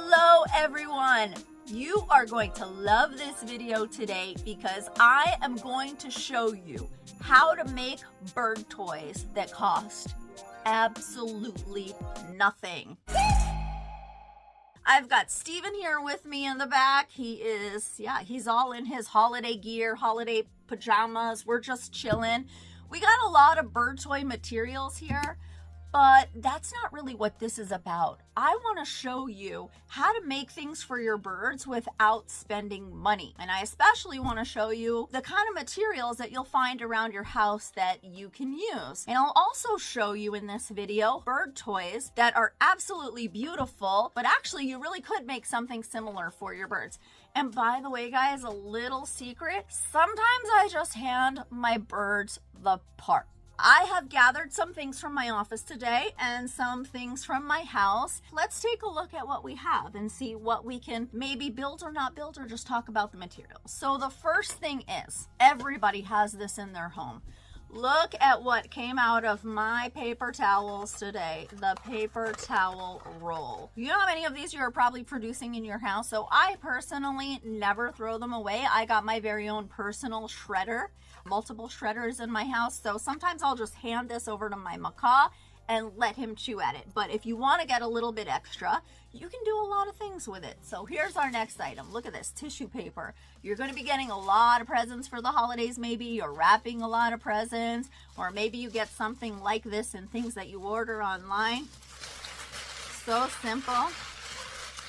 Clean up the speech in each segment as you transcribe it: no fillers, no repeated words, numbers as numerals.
Hello everyone! You are going to love this video today because I am going to show you how to make bird toys that cost absolutely nothing. I've got Steven here with me in the back. He's all in his holiday gear, holiday pajamas. We're just chilling. We got a lot of bird toy materials here, but that's not really what this is about. I want to show you how to make things for your birds without spending money. And I especially want to show you the kind of materials that you'll find around your house that you can use. And I'll also show you in this video bird toys that are absolutely beautiful, but actually you really could make something similar for your birds. And by the way, guys, a little secret, sometimes I just hand my birds the part. I have gathered some things from my office today and some things from my house. Let's take a look at what we have and see what we can maybe build or not build, or just talk about the materials. So the first thing is, everybody has this in their home. Look at what came out of my paper towels today, the paper towel roll. You know how many of these you are probably producing in your house? So I personally never throw them away. I got my very own personal shredder, multiple shredders in my house. So sometimes I'll just hand this over to my macaw and let him chew at it. But if you want to get a little bit extra, you can do a lot of things with it. So here's our next item. Look at this, tissue paper. You're going to be getting a lot of presents for the holidays. Maybe you're wrapping a lot of presents, or maybe you get something like this in things that you order online. So simple.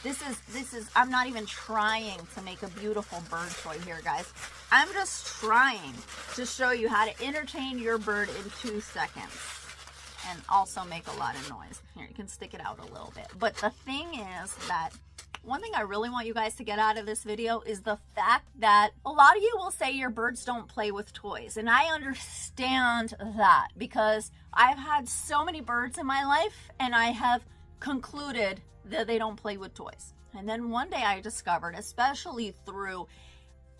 This is, I'm not even trying to make a beautiful bird toy here, guys. I'm just trying to show you how to entertain your bird in 2 seconds and also make a lot of noise. Here, you can stick it out a little bit. But the thing is that one thing I really want you guys to get out of this video is the fact that a lot of you will say your birds don't play with toys. And I understand that because I've had so many birds in my life and I have concluded that they don't play with toys. And then one day I discovered, especially through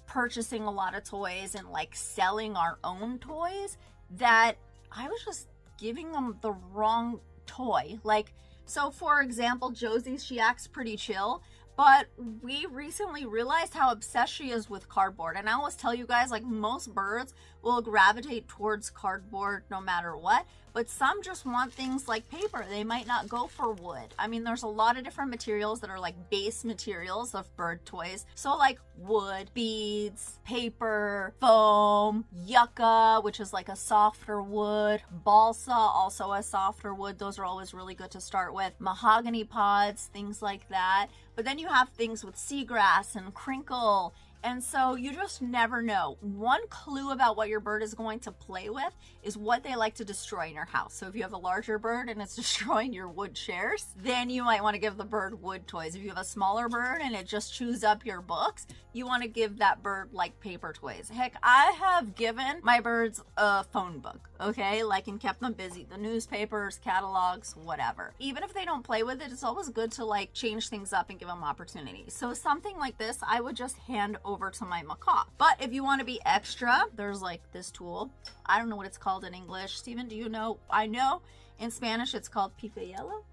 purchasing a lot of toys and like selling our own toys, that I was just giving them the wrong toy. Like, so for example, Josie, she acts pretty chill, but we recently realized how obsessed she is with cardboard. And I always tell you guys, like, most birds will gravitate towards cardboard no matter what, but some just want things like paper. They might not go for wood. I mean, there's a lot of different materials that are like base materials of bird toys. So like wood, beads, paper, foam, yucca, which is like a softer wood, balsa, also a softer wood. Those are always really good to start with. Mahogany pods, things like that. But then you have things with seagrass and crinkle. And so you just never know. One clue about what your bird is going to play with is what they like to destroy in your house. So if you have a larger bird and it's destroying your wood chairs, then you might want to give the bird wood toys. If you have a smaller bird and it just chews up your books, you want to give that bird like paper toys. Heck, I have given my birds a phone book, okay? Like, and kept them busy. The newspapers, catalogs, whatever. Even if they don't play with it, it's always good to like change things up and give them opportunities. So something like this, I would just hand over to my macaw. But if you want to be extra, there's like this tool. I don't know what it's called in English. Steven, do you know? I know in Spanish it's called pipello.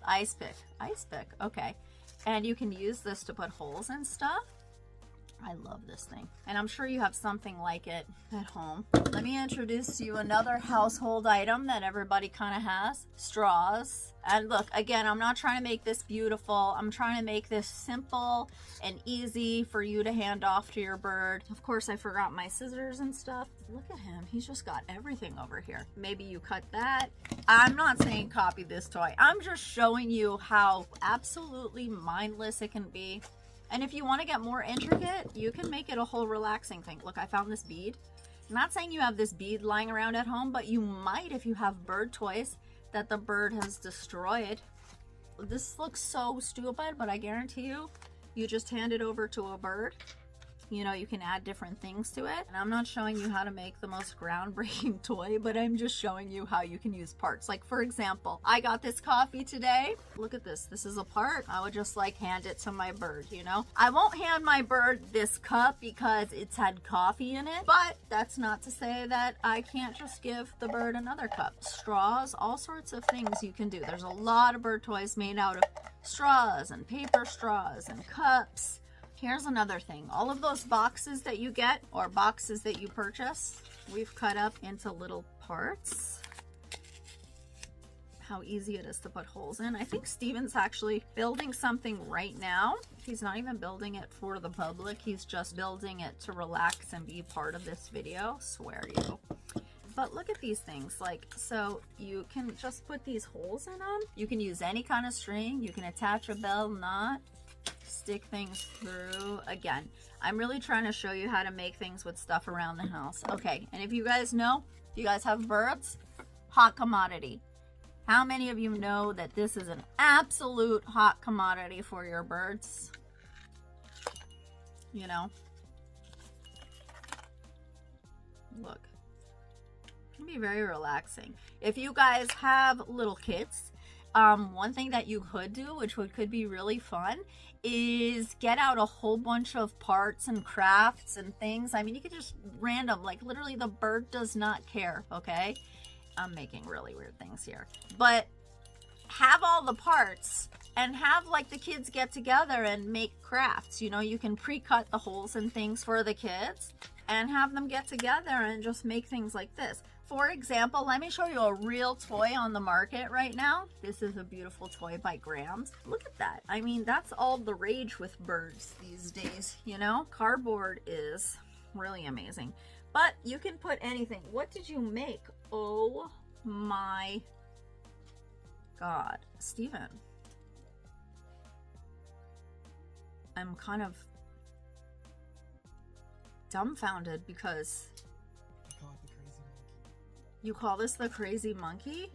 Ice pick. Okay. And you can use this to put holes and stuff. I love this thing. And I'm sure you have something like it at home. Let me introduce to you another household item that everybody kind of has. Straws. And look, again, I'm not trying to make this beautiful. I'm trying to make this simple and easy for you to hand off to your bird. Of course, I forgot my scissors and stuff. Look at him. He's just got everything over here. Maybe you cut that. I'm not saying copy this toy. I'm just showing you how absolutely mindless it can be. And if you want to get more intricate, you can make it a whole relaxing thing. Look, I found this bead. I'm not saying you have this bead lying around at home, but you might if you have bird toys that the bird has destroyed. This looks so stupid, but I guarantee you, you just hand it over to a bird. You know, you can add different things to it. And I'm not showing you how to make the most groundbreaking toy, but I'm just showing you how you can use parts. Like, for example, I got this coffee today. Look at this. This is a part. I would just like hand it to my bird, you know? I won't hand my bird this cup because it's had coffee in it, but that's not to say that I can't just give the bird another cup. Straws, all sorts of things you can do. There's a lot of bird toys made out of straws and paper straws and cups. Here's another thing. All of those boxes that you get or boxes that you purchase, we've cut up into little parts. How easy it is to put holes in. I think Steven's actually building something right now. He's not even building it for the public. He's just building it to relax and be part of this video. Swear you. But look at these things. Like, so you can just put these holes in them. You can use any kind of string. You can attach a bell knot, stick things through. Again, I'm really trying to show you how to make things with stuff around the house. Okay, and if you guys know, if you guys have birds, hot commodity. How many of you know that this is an absolute hot commodity for your birds? You know? Look. It can be very relaxing. If you guys have little kids, one thing that you could do, which could be really fun, is get out a whole bunch of parts and crafts and things. I mean, you could just random, like literally the bird does not care, okay? I'm making really weird things here. But have all the parts and have like the kids get together and make crafts. You know, you can pre-cut the holes and things for the kids and have them get together and just make things like this. For example, let me show you a real toy on the market right now. This is a beautiful toy by Grams. Look at that. I mean, that's all the rage with birds these days, you know? Cardboard is really amazing. But you can put anything. What did you make? Oh my God. Steven. I'm kind of dumbfounded because... You call this the crazy monkey?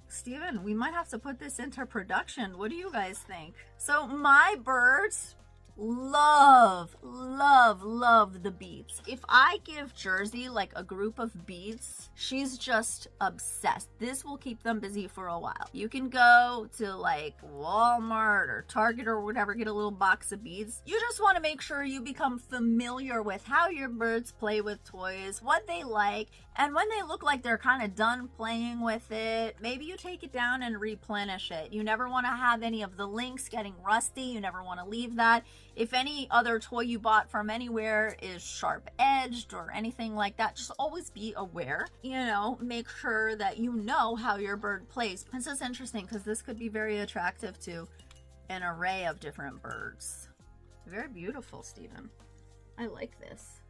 Steven, we might have to put this into production. What do you guys think? So my birds love the beads. If I give Jersey like a group of beads, she's just obsessed. This will keep them busy for a while. You can go to like Walmart or Target or whatever, get a little box of beads. You just want to make sure you become familiar with how your birds play with toys, what they like, and when they look like they're kind of done playing with it, maybe you take it down and replenish it. You never want to have any of the links getting rusty. You never want to leave that. If any other toy you bought from anywhere is sharp edged or anything like that, just always be aware. You know, make sure that you know how your bird plays. This is interesting because this could be very attractive to an array of different birds. Very beautiful, Steven. I like this.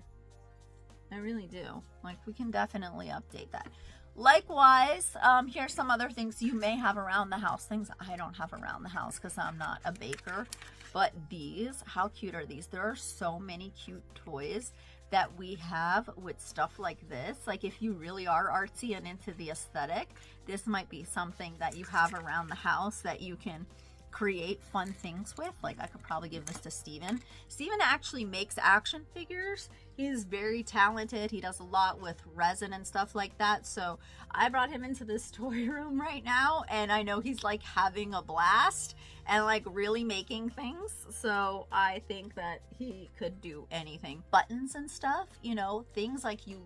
I really do. Like, we can definitely update that. Likewise, here's some other things you may have around the house. Things I don't have around the house because I'm not a baker. But these, how cute are these? There are so many cute toys that we have with stuff like this. Like, if you really are artsy and into the aesthetic, this might be something that you have around the house that you can create fun things with. Like, I could probably give this to Steven. Steven actually makes action figures. He's very talented. He does a lot with resin and stuff like that. So I brought him into this toy room right now, and I know he's like having a blast and like really making things. So I think that he could do anything. Buttons and stuff, you know, things like you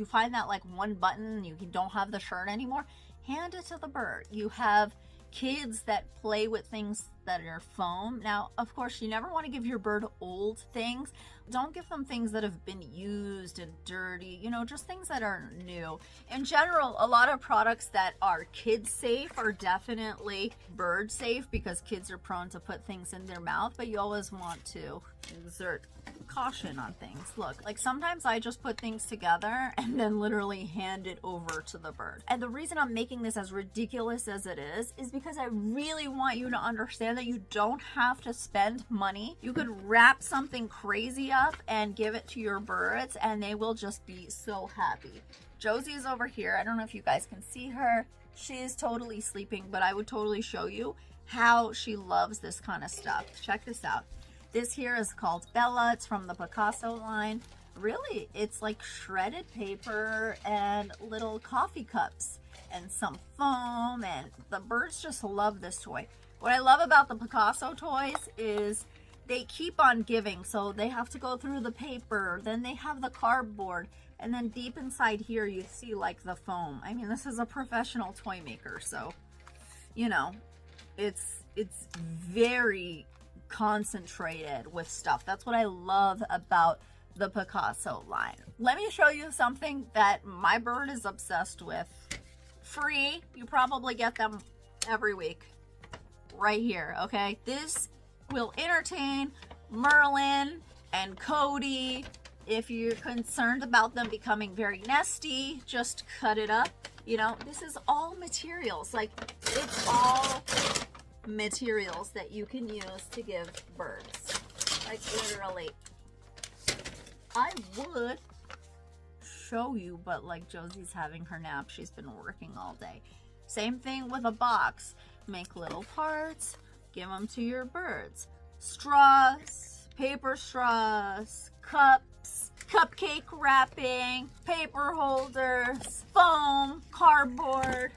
find that like one button, you don't have the shirt anymore, hand it to the bird. You have kids that play with things that are foam. Now, of course, you never want to give your bird old things. Don't give them things that have been used and dirty, you know, just things that are new. In general, a lot of products that are kid safe are definitely bird safe because kids are prone to put things in their mouth, but you always want to exert caution on things. Look, like sometimes I just put things together and then literally hand it over to the bird. And the reason I'm making this as ridiculous as it is because I really want you to understand that you don't have to spend money. You could wrap something crazy up and give it to your birds and they will just be so happy. Josie's over here. I don't know if you guys can see her. She's totally sleeping, but I would totally show you how she loves this kind of stuff. Check this out. This here is called Bella. It's from the Picasso line. Really, it's like shredded paper and little coffee cups and some foam, and the birds just love this toy. What I love about the Picasso toys is they keep on giving, so they have to go through the paper, then they have the cardboard, and then deep inside here you see like the foam. I mean, this is a professional toy maker, so you know, it's very concentrated with stuff. That's what I love about the Picasso line. Let me show you something that my bird is obsessed with. Free, you probably get them every week. Right here, okay? This will entertain Marlene and Cody. If you're concerned about them becoming very nesty, just cut it up. You know, this is all materials. Like, it's all materials that you can use to give birds. Like, literally. I would show you, but like Josie's having her nap. She's been working all day. Same thing with a box. Make little parts, give them to your birds. Straws, paper straws, cups, cupcake wrapping, paper holders, foam, cardboard.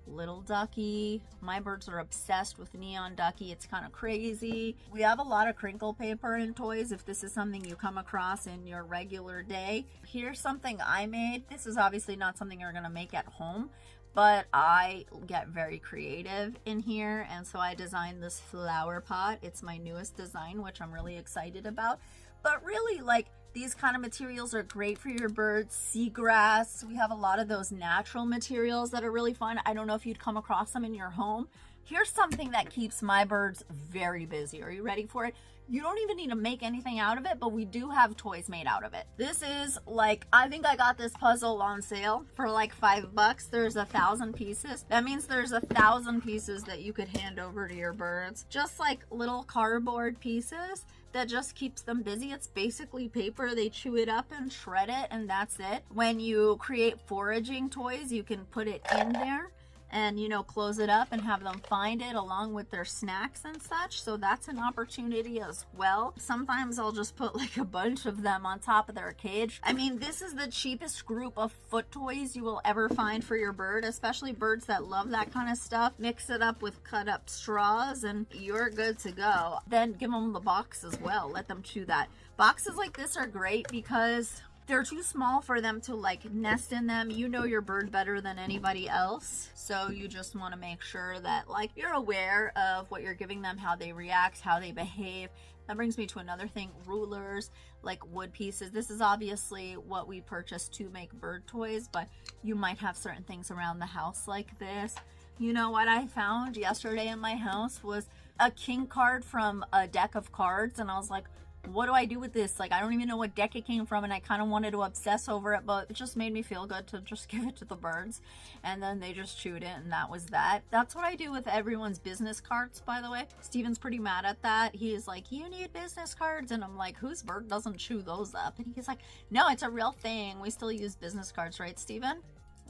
Little ducky. My birds are obsessed with neon ducky. It's kind of crazy. We have a lot of crinkle paper in toys if this is something you come across in your regular day. Here's something I made. This is obviously not something you're gonna make at home, but I get very creative in here, and so I designed this flower pot. It's my newest design, which I'm really excited about. But really, like, these kind of materials are great for your birds. Seagrass, we have a lot of those natural materials that are really fun. I don't know if you'd come across them in your home. Here's something that keeps my birds very busy. Are you ready for it? You don't even need to make anything out of it, but we do have toys made out of it. This is like, I think I got this puzzle on sale for like $5. There's 1,000 pieces. That means there's 1,000 pieces that you could hand over to your birds. Just like little cardboard pieces that just keeps them busy. It's basically paper. They chew it up and shred it, and that's it. When you create foraging toys, you can put it in there and, you know, close it up and have them find it along with their snacks and such. So that's an opportunity as well. Sometimes I'll just put like a bunch of them on top of their cage. I mean, this is the cheapest group of foot toys you will ever find for your bird, especially birds that love that kind of stuff. Mix it up with cut up straws and you're good to go. Then give them the box as well. Let them chew that. Boxes like this are great because they're too small for them to like nest in them. You know your bird better than anybody else. So you just want to make sure that like you're aware of what you're giving them, how they react, how they behave. That brings me to another thing, rulers, like wood pieces. This is obviously what we purchased to make bird toys, but you might have certain things around the house like this. You know what I found yesterday in my house was a king card from a deck of cards, and I was like, what do I do with this? Like, I don't even know what deck it came from, and I kind of wanted to obsess over it, but it just made me feel good to just give it to the birds, and then they just chewed it, and that was that. That's what I do with everyone's business cards, by the way. Steven's pretty mad at that. He's like, you need business cards, and I'm like, whose bird doesn't chew those up? And he's like, no, it's a real thing. We still use business cards, right, Steven?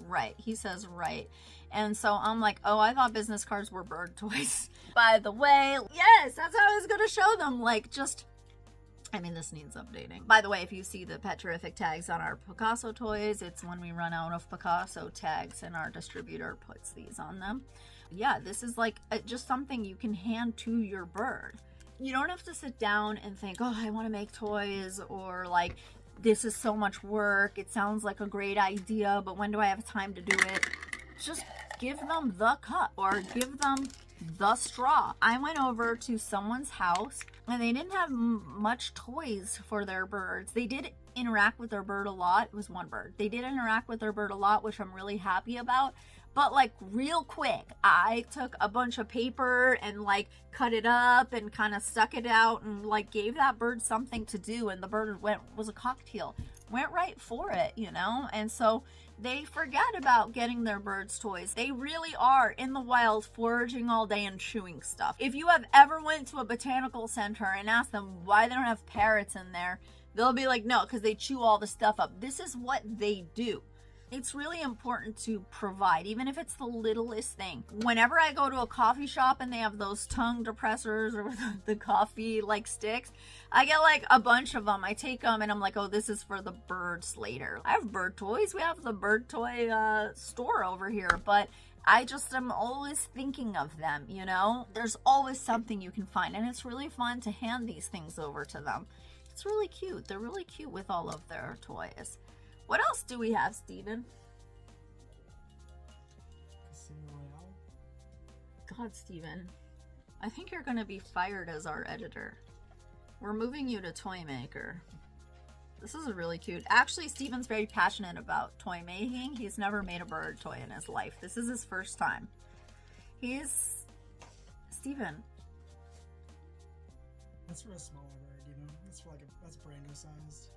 Right. He says right. And so I'm like, oh, I thought business cards were bird toys. By the way, yes, that's how I was going to show them. Like, just, I mean, this needs updating. By the way, if you see the Pet Terrific tags on our Picasso toys, it's when we run out of Picasso tags and our distributor puts these on them. Yeah, this is like just something you can hand to your bird. You don't have to sit down and think, oh, I want to make toys, or like, this is so much work. It sounds like a great idea, but when do I have time to do it? Just give them the cup or give them the straw. I went over to someone's house and they didn't have much toys for their birds. They did interact with their bird a lot. It was one bird. They did interact with their bird a lot, which I'm really happy about. But like real quick, I took a bunch of paper and like cut it up and kind of stuck it out and like gave that bird something to do, and the bird was a cocktail. Went right for it, you know? And so they forget about getting their birds toys. They really are in the wild foraging all day and chewing stuff. If you have ever went to a botanical center and asked them why they don't have parrots in there, they'll be like, no, because they chew all the stuff up. This is what they do. it's really important to provide, even if it's the littlest thing. Whenever I go to a coffee shop and they have those tongue depressors or the coffee like sticks, I get like a bunch of them. I take them and I'm like, oh, this is for the birds later. I have bird toys. We have the bird toy store over here, but I just am always thinking of them, you know? There's always something you can find, and it's really fun to hand these things over to them. It's really cute. They're really cute with all of their toys. What else do we have, Steven? God, Steven, I think you're going to be fired as our editor. We're moving you to Toy Maker. This is really cute. Actually, Steven's very passionate about toy making. He's never made a bird toy in his life. This is his first time. Steven. That's for a smaller bird, you know? That's for that's Brando sized.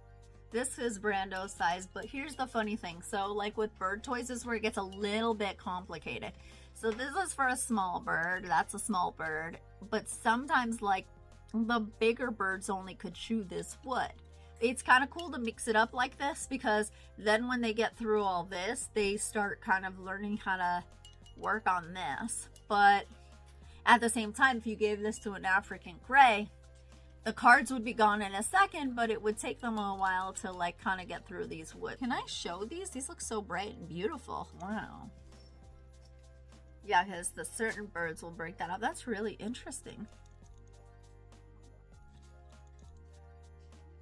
This is Brando size, but here's the funny thing. So like with bird toys, this is where it gets a little bit complicated. So this is for a small bird. That's a small bird. But sometimes like the bigger birds only could chew this wood. It's kind of cool to mix it up like this, because then when they get through all this, they start kind of learning how to work on this. But at the same time, if you gave this to an African gray, the cards would be gone in a second, but it would take them a while to like kind of get through these wood. Can I show these? These look so bright and beautiful. Wow. Yeah, because the certain birds will break that up. That's really interesting.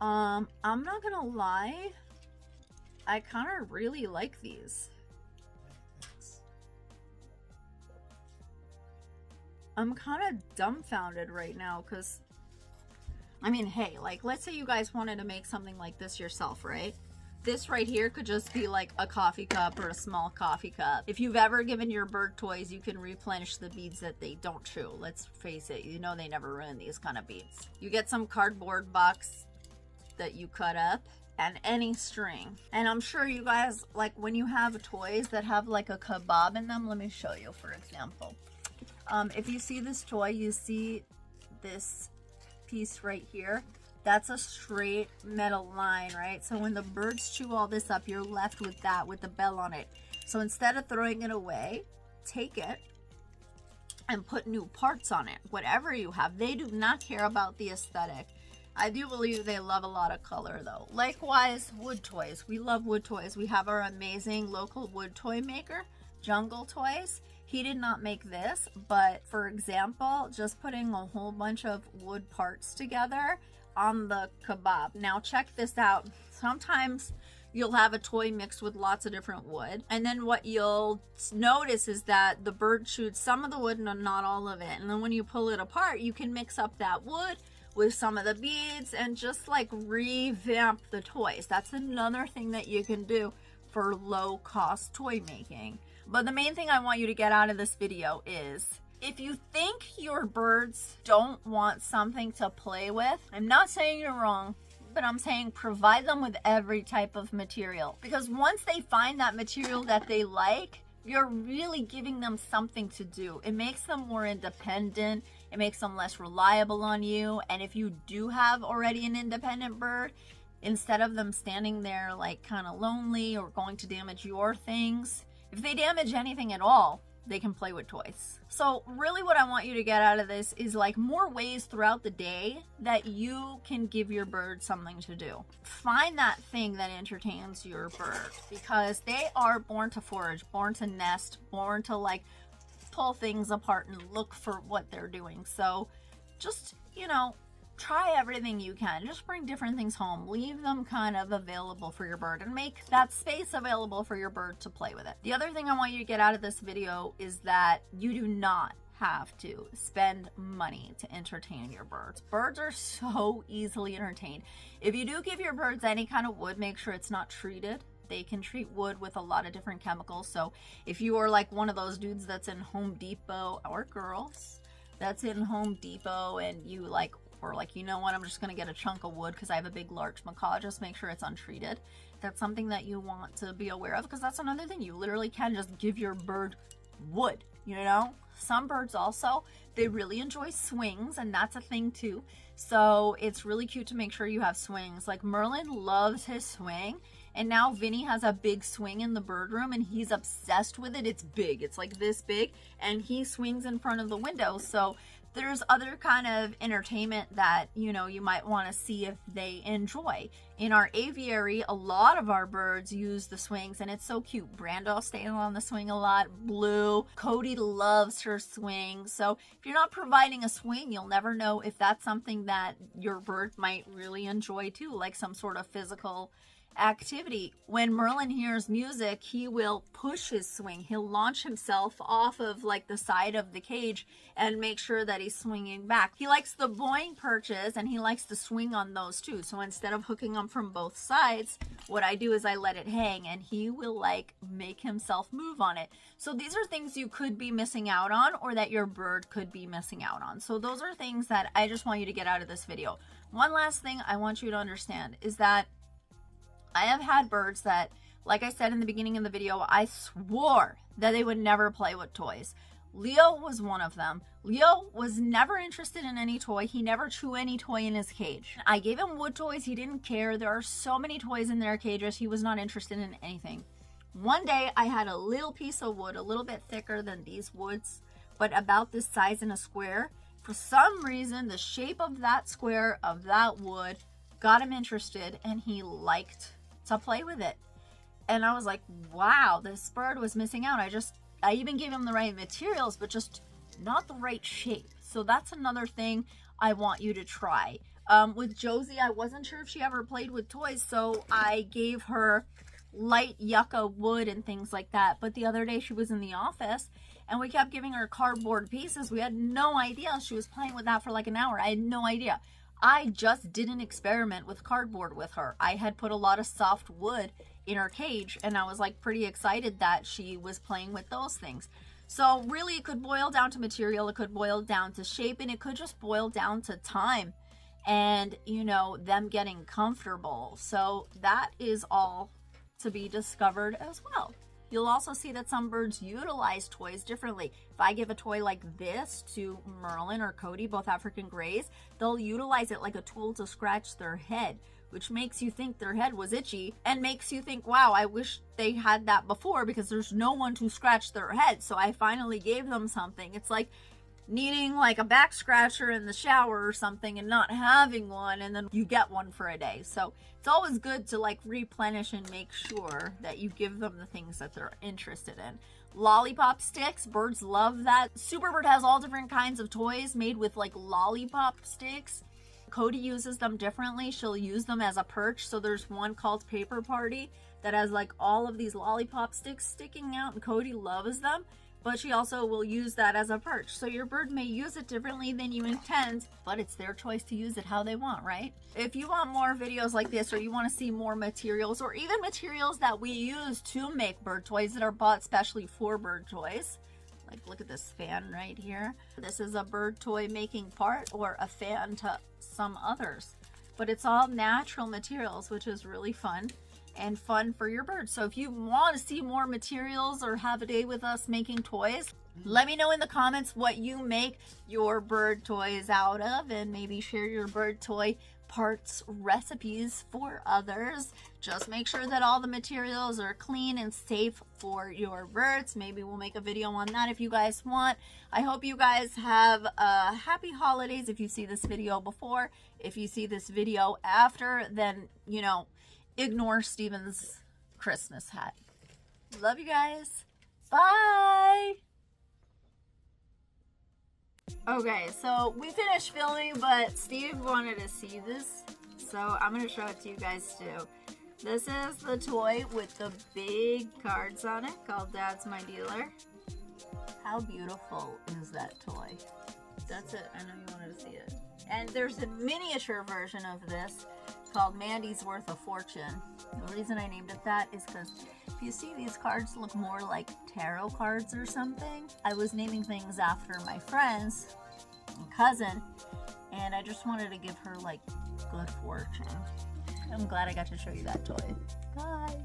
I'm not gonna lie, I kind of really like these. I'm kind of dumbfounded right now, because I mean, hey, like let's say you guys wanted to make something like this yourself, right? This right here could just be like a coffee cup or a small coffee cup. If you've ever given your bird toys, you can replenish the beads that they don't chew. Let's face it, you know they never ruin these kind of beads. You get some cardboard box that you cut up and any string, and I'm sure you guys like when you have toys that have like a kebab in them. Let me show you, for example, if you see this toy, you see this piece right here, that's a straight metal line, right? So when the birds chew all this up, you're left with that, with the bell on it. So instead of throwing it away, take it and put new parts on it. Whatever you have, they do not care about the aesthetic. I do believe they love a lot of color though. Likewise, wood toys. We love wood toys. We have our amazing local wood toy maker, Jungle Toys. He did not make this, but for example, just putting a whole bunch of wood parts together on the kebab. Now check this out. Sometimes you'll have a toy mixed with lots of different wood, and then what you'll notice is that the bird chewed some of the wood and not all of it. And then when you pull it apart, you can mix up that wood with some of the beads and just like revamp the toys. That's another thing that you can do for low cost toy making. But the main thing I want you to get out of this video is, if you think your birds don't want something to play with, I'm not saying you're wrong, but I'm saying provide them with every type of material. Because once they find that material that they like, you're really giving them something to do. It makes them more independent. It makes them less reliable on you. And if you do have already an independent bird, instead of them standing there like kind of lonely or going to damage your things, if they damage anything at all, they can play with toys. So really what I want you to get out of this is like more ways throughout the day that you can give your bird something to do. Find that thing that entertains your bird, because they are born to forage, born to nest, born to like pull things apart and look for what they're doing. So just, you know, try everything you can. Just bring different things home. Leave them kind of available for your bird and make that space available for your bird to play with it. The other thing I want you to get out of this video is that you do not have to spend money to entertain your birds. Birds are so easily entertained. If you do give your birds any kind of wood, make sure it's not treated. They can treat wood with a lot of different chemicals. So if you are like one of those dudes that's in Home Depot, or girls that's in Home Depot, and you like, or like, you know what, I'm just gonna get a chunk of wood because I have a big large macaw, just make sure it's untreated. That's something that you want to be aware of, because that's another thing. You literally can just give your bird wood, you know? Some birds also, they really enjoy swings, and that's a thing too. So it's really cute to make sure you have swings. Like Merlin loves his swing, And now Vinny has a big swing in the bird room and he's obsessed with it. It's big, it's like this big, and he swings in front of the window. So there's other kind of entertainment that, you know, you might want to see if they enjoy. In our aviary, a lot of our birds use the swings and it's so cute. Brando stays on the swing a lot. Blue, Cody loves her swing. So if you're not providing a swing, you'll never know if that's something that your bird might really enjoy too, like some sort of physical activity. When Merlin hears music, he will push his swing. He'll launch himself off of like the side of the cage and make sure that he's swinging back. He likes the boing perches and he likes to swing on those too. So instead of hooking them from both sides, what I do is I let it hang and he will like make himself move on it. So these are things you could be missing out on or that your bird could be missing out on. So those are things that I just want you to get out of this video. One last thing I want you to understand is that I have had birds that, like I said in the beginning of the video, I swore that they would never play with toys. Leo was one of them. Leo was never interested in any toy. He never chew any toy in his cage. I gave him wood toys. He didn't care. There are so many toys in their cages. He was not interested in anything. One day I had a little piece of wood, a little bit thicker than these woods, but about this size in a square. For some reason, the shape of that square of that wood got him interested and he liked to play with it. And I was like, wow, this bird was missing out. I even gave him the right materials, but just not the right shape. So that's another thing I want you to try. With Josie, I wasn't sure if she ever played with toys, so I gave her light yucca wood and things like that. But the other day she was in the office and we kept giving her cardboard pieces. We had no idea she was playing with that for like an hour. I had no idea. I just did an experiment with cardboard with her. I had put a lot of soft wood in her cage and I was like pretty excited that she was playing with those things. So really it could boil down to material, it could boil down to shape, and it could just boil down to time and, you know, them getting comfortable. So that is all to be discovered as well. You'll also see that some birds utilize toys differently. If I give a toy like this to Merlin or Cody, both African Greys, they'll utilize it like a tool to scratch their head, which makes you think their head was itchy and makes you think, wow, I wish they had that before because there's no one to scratch their head. So I finally gave them something. It's like needing like a back scratcher in the shower or something and not having one, and then you get one for a day. So it's always good to like replenish and make sure that you give them the things that they're interested in. Lollipop sticks, birds love that. Superbird has all different kinds of toys made with like lollipop sticks. Cody uses them differently. She'll use them as a perch. So there's one called Paper Party that has like all of these lollipop sticks sticking out, and Cody loves them. But she also will use that as a perch. So your bird may use it differently than you intend, but it's their choice to use it how they want, right? If you want more videos like this, or you want to see more materials, or even materials that we use to make bird toys that are bought specially for bird toys, like look at this fan right here. This is a bird toy making part, or a fan to some others. But it's all natural materials, which is really fun. And fun for your birds. So if you want to see more materials or have a day with us making toys, let me know in the comments what you make your bird toys out of, and maybe share your bird toy parts recipes for others. Just make sure that all the materials are clean and safe for your birds. Maybe we'll make a video on that if you guys want. I hope you guys have happy holidays if you see this video before. If you see this video after, then, you know, ignore Steven's Christmas hat. Love you guys. Bye. Okay, so we finished filming, but Steve wanted to see this, so I'm going to show it to you guys too. This is the toy with the big cards on it called Dad's My Dealer. How beautiful is that toy? That's it. I know you wanted to see it. And there's a miniature version of this called Mandy's Worth a Fortune. The reason I named it that is because if you see these cards look more like tarot cards or something, I was naming things after my friend's cousin, and I just wanted to give her like good fortune. I'm glad I got to show you that toy. Bye.